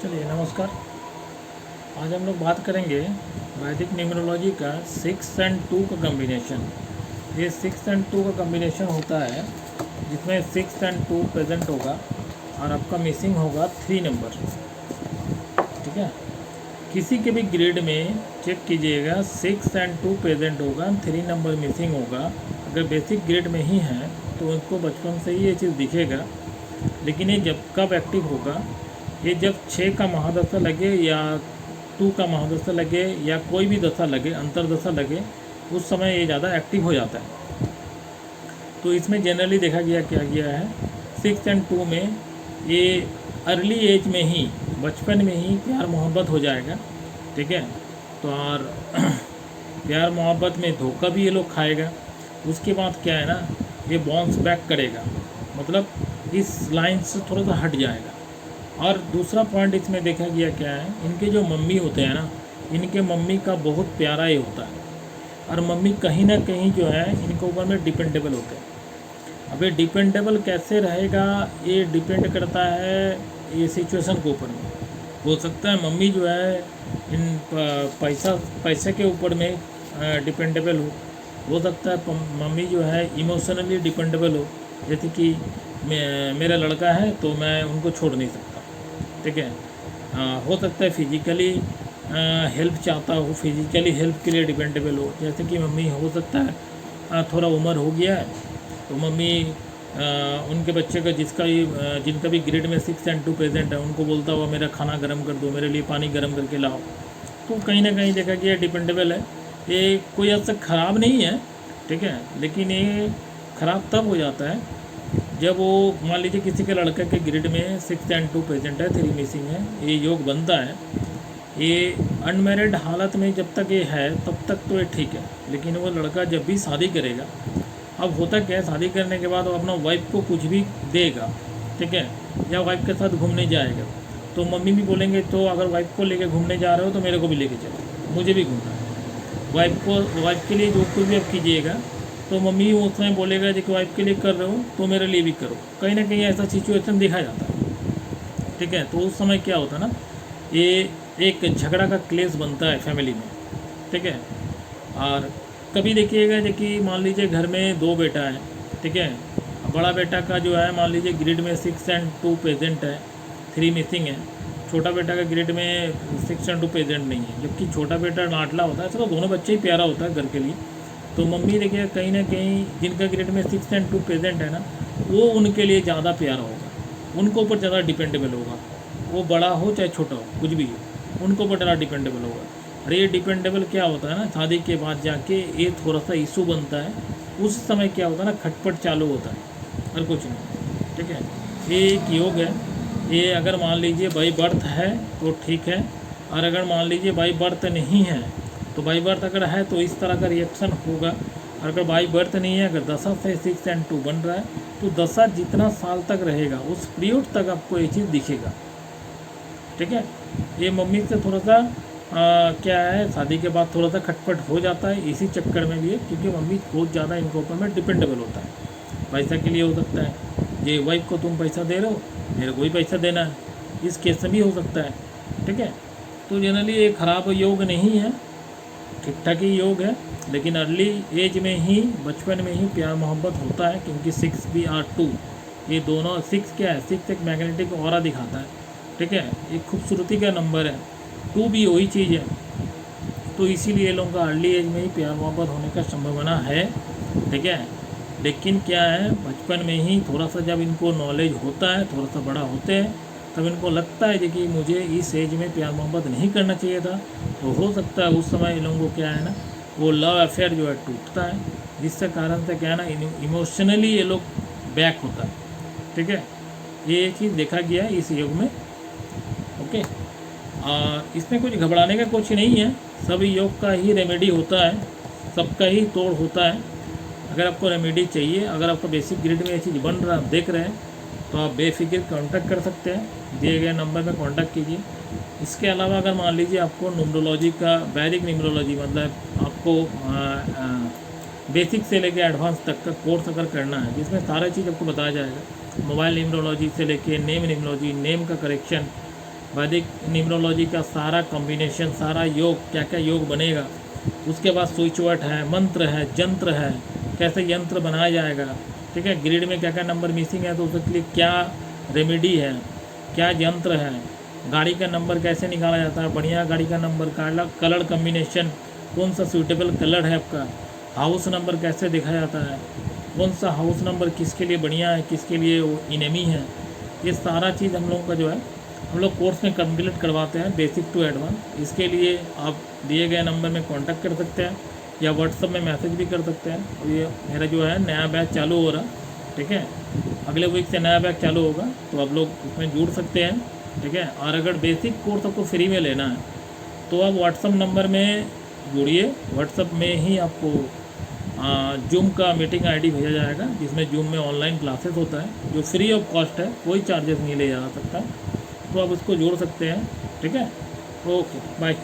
चलिए नमस्कार। आज हम लोग बात करेंगे वैदिक न्यूमरोलॉजी का 6 एंड 2 का कम्बिनेशन। ये 6 एंड 2 का कम्बिनेशन होता है जिसमें 6 एंड 2 प्रेजेंट होगा और आपका मिसिंग होगा 3 नंबर। ठीक है, किसी के भी ग्रेड में चेक कीजिएगा 6 एंड 2 प्रेजेंट होगा, 3 नंबर मिसिंग होगा। अगर बेसिक ग्रेड में ही है तो उनको बचपन से ही ये चीज़ दिखेगा, लेकिन ये जब कब एक्टिव होगा, ये जब 6 का महादशा लगे या 2 का महादशा लगे या कोई भी दशा लगे, अंतरदशा लगे, उस समय ये ज़्यादा एक्टिव हो जाता है। तो इसमें जनरली देखा क्या गया है 6 एंड 2 में ये अर्ली एज में ही, बचपन में ही प्यार मोहब्बत हो जाएगा। ठीक है, तो और प्यार मोहब्बत में धोखा भी ये लोग खाएगा। उसके बाद क्या है ना, ये बाउंस बैक करेगा, मतलब इस लाइन से थोड़ा सा हट जाएगा। और दूसरा पॉइंट इसमें देखा गया क्या है, इनके जो मम्मी होते हैं ना, इनके मम्मी का बहुत प्यारा ही होता है, और मम्मी कहीं ना कहीं जो है इनके ऊपर में डिपेंडेबल होते हैं। अब ये डिपेंडेबल कैसे रहेगा, ये डिपेंड करता है ये सिचुएशन के ऊपर में। हो सकता है मम्मी जो है इन पैसे के ऊपर में डिपेंडेबल हो सकता है मम्मी जो है इमोशनली डिपेंडेबल हो, जैसे कि मेरा लड़का है तो मैं उनको छोड़ नहीं सकता। ठीक है, हो सकता है फिजिकली हेल्प चाहता हो, फिजिकली हेल्प के लिए डिपेंडेबल हो। जैसे कि मम्मी हो सकता है थोड़ा उम्र हो गया है तो मम्मी उनके बच्चे का जिनका भी ग्रेड में 6 एंड 2 प्रेजेंट है, उनको बोलता हुआ मेरा खाना गर्म कर दो, मेरे लिए पानी गर्म करके लाओ। तो कहीं ना कहीं देखा गया डिपेंडेबल है। ये कोई हद तक ख़राब नहीं है, ठीक है, लेकिन ये ख़राब तब हो जाता है जब वो मान लीजिए किसी के लड़के के ग्रेड में 6 एंड 2 प्रेजेंट है, 3 मिसिंग है, ये योग बनता है। ये अनमैरिड हालत में जब तक ये है तब तक तो ये ठीक है, लेकिन वो लड़का जब भी शादी करेगा, अब होता क्या है, शादी करने के बाद वो अपना वाइफ को कुछ भी देगा, ठीक है, या वाइफ के साथ घूमने जाएगा, तो मम्मी भी बोलेंगे तो अगर वाइफ को लेके घूमने जा रहे हो तो मेरे को भी लेके चलो, मुझे भी घूमना है। वाइफ के लिए जो कुछ भी आप कीजिएगा तो मम्मी उस समय बोलेगा जो कि वाइफ के लिए कर रहे हो तो मेरे लिए भी करो। कहीं ना कहीं ऐसा सिचुएशन देखा जाता है। ठीक है, तो उस समय क्या होता है ना, ये एक झगड़ा का क्लेश बनता है फैमिली में। ठीक है, और कभी देखिएगा जो कि मान लीजिए घर में 2 बेटा है, ठीक है, बड़ा बेटा का जो है मान लीजिए ग्रेड में 6 एंड 2 प्रेजेंट है, 3 मिसिंग है। छोटा बेटा का ग्रेड में 6 एंड 2 प्रेजेंट नहीं है, जबकि छोटा बेटा लाडला होता है। चलो दोनों बच्चे ही प्यारा होता है घर के लिए। तो मम्मी देखिए कहीं ना कहीं जिनका ग्रेड में 6 एंड 2 प्रेजेंट है ना, वो उनके लिए ज़्यादा प्यारा होगा, उनको ऊपर ज़्यादा डिपेंडेबल होगा। वो बड़ा हो चाहे छोटा हो, कुछ भी हो, उनको ऊपर ज़्यादा डिपेंडेबल होगा। और ये डिपेंडेबल क्या होता है ना, शादी के बाद जाके ये थोड़ा सा इशू बनता है। उस समय क्या होता है ना, खटपट चालू होता है और कुछ नहीं। ठीक है, ये एक योग है। ये अगर मान लीजिए बाई बर्थ है तो ठीक है, और अगर मान लीजिए बाई बर्थ नहीं है तो बाई बर्थ अगर है तो इस तरह का रिएक्शन होगा। और अगर बाई बर्थ नहीं है, अगर दशा से 6 एंड 2 बन रहा है तो दशा जितना साल तक रहेगा उस पीरियड तक आपको ये चीज़ दिखेगा। ठीक है, ये मम्मी से थोड़ा सा क्या है, शादी के बाद थोड़ा सा खटपट हो जाता है इसी चक्कर में भी है, क्योंकि मम्मी बहुत ज़्यादा इनके ऊपर में डिपेंडेबल होता है। पैसा के लिए हो सकता है, ये वाइफ को तुम पैसा दे रहे हो, मेरे को भी पैसा देना है, इस केस में भी हो सकता है। ठीक है, तो जनरली ये ख़राब योग नहीं है, ठीक ठाक ही योग है, लेकिन अर्ली एज में ही, बचपन में ही प्यार मोहब्बत होता है, क्योंकि 6 भी और 2 ये दोनों, 6 क्या है, 6 एक मैग्नेटिक ऑरा दिखाता है। ठीक है, एक खूबसूरती का नंबर है, 2 भी वही चीज़ है। तो इसीलिए लोगों का अर्ली एज में ही प्यार मोहब्बत होने का संभावना है। ठीक है, लेकिन क्या है, बचपन में ही थोड़ा सा जब इनको नॉलेज होता है, थोड़ा सा बड़ा होते हैं, तब इनको लगता है कि मुझे इस एज में प्यार मोहब्बत नहीं करना चाहिए था। तो हो सकता है उस समय इन लोगों को क्या है ना, वो लव अफेयर जो है टूटता है, जिससे कारण से क्या है ना, इमोशनली ये लोग बैक होता है। ठीक है, ये चीज़ देखा गया है इस योग में। ओके, और इसमें कुछ घबराने का कुछ नहीं है, सभी योग का ही रेमेडी होता है, सबका ही तोड़ होता है। अगर आपको रेमेडी चाहिए, अगर आपको बेसिक ग्रेड में ये चीज़ बन रहा आप देख रहे हैं, तो आप बेफिक्र कांटेक्ट कर सकते हैं, दिए गए नंबर में कांटेक्ट कीजिए। इसके अलावा अगर मान लीजिए आपको न्यूमरोलॉजी का, वैदिक न्यूमरोलॉजी मतलब आपको बेसिक से लेकर एडवांस तक का कोर्स अगर करना है, जिसमें सारा चीज़ आपको बताया जाएगा, मोबाइल न्यूमरोलॉजी से लेके नेम न्यूमरोलॉजी, नेम का करेक्शन, वैदिक न्यूमरोलॉजी का सारा कॉम्बिनेशन, सारा योग, क्या क्या योग बनेगा, उसके बाद स्विच वर्ड है, मंत्र है, जंत्र है, कैसे यंत्र बनाया जाएगा, ठीक है, ग्रिड में क्या क्या नंबर मिसिंग है तो उसके लिए क्या रेमेडी है, क्या यंत्र है, गाड़ी का नंबर कैसे निकाला जाता है, बढ़िया गाड़ी का नंबर, कलर कम्बिनेशन, कौन सा सूटेबल कलर है आपका, हाउस नंबर कैसे देखा जाता है, कौन सा हाउस नंबर किसके लिए बढ़िया है, किसके लिए वो इनेमी है, ये सारा चीज़ हम लोगों का जो है हम लोग कोर्स में कंप्लीट करवाते हैं, बेसिक टू एडवांस। इसके लिए आप दिए गए नंबर में कांटेक्ट कर सकते हैं या व्हाट्सअप में मैसेज भी कर सकते हैं। और ये मेरा जो है नया बैच चालू हो रहा, ठीक है, अगले वीक से नया बैच चालू होगा, तो आप लोग उसमें जुड़ सकते हैं, ठीक है। और अगर बेसिक कोर्स आपको फ्री में लेना है तो आप व्हाट्सअप नंबर में जुड़िए, व्हाट्सअप में ही आपको जूम का मीटिंग आईडी भेजा जाएगा, जिसमें जूम में ऑनलाइन क्लासेस होता है जो फ्री ऑफ कॉस्ट है, कोई चार्जेस नहीं ले जा सकता, तो आप उसको जोड़ सकते हैं, ठीक है। Okay, bye.